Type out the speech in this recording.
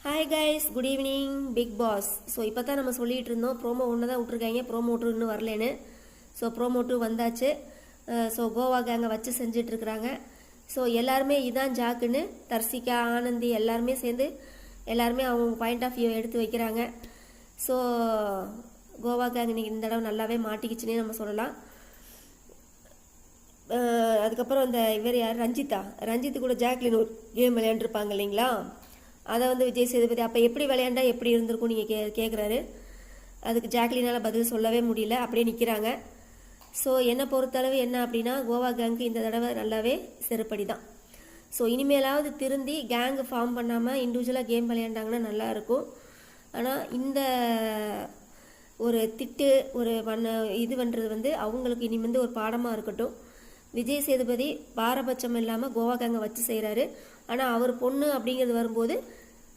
Hi guys, good evening. Bigg Boss. So இப்போ தான் நம்ம சொல்லிகிட்டு இருந்தோம், ப்ரோமோ ஒன்று தான் விட்ருக்காங்க, ப்ரோமோ 2 இன்னும் வரலன்னு. ஸோ ப்ரோமோ 2 வந்தாச்சு. ஸோ கோவா கேங்கை வச்சு செஞ்சிட்ருக்குறாங்க. ஸோ எல்லாருமே இதான் ஜாக்குன்னு தர்சிகா, ஆனந்தி எல்லாருமே சேர்ந்து எல்லாருமே அவங்க பாயிண்ட் ஆஃப் வியூ எடுத்து வைக்கிறாங்க. ஸோ கோவா கேங் இன்னைக்கு இந்த தடவை நல்லாவே மாட்டிக்கிச்சுன்னே நம்ம சொல்லலாம். அதுக்கப்புறம் இந்த இவர் யார், ரஞ்சித்து கூட ஜாக்லின் ஒரு கேம் விளையாண்டுருப்பாங்க இல்லைங்களா, அதை வந்து விஜய் சேதுபதி அப்போ எப்படி விளையாண்டா எப்படி இருந்திருக்கும் நீங்கள் கேட்குறாரு. அதுக்கு ஜாக்லினால் பதில் சொல்லவே முடியல, அப்படியே நிற்கிறாங்க. ஸோ என்னை பொறுத்தளவு என்ன அப்படின்னா, கோவா கேங்க்கு இந்த தடவை நல்லாவே செருப்படி தான். ஸோ இனிமேலாவது திருந்தி கேங்கு ஃபார்ம் பண்ணாமல் இண்டிவிஜுவலாக கேம் விளையாண்டாங்கன்னா நல்லாயிருக்கும். ஆனால் இந்த ஒரு திட்டு ஒரு இது பண்ணுறது வந்து அவங்களுக்கு இனி வந்து ஒரு பாடமாக இருக்கட்டும். விஜய் சேதுபதி பாரபட்சம் இல்லாமல் கோவா கேங்கை வச்சு செய்கிறாரு. ஆனால் அவர் பொண்ணு அப்படிங்கிறது வரும்போது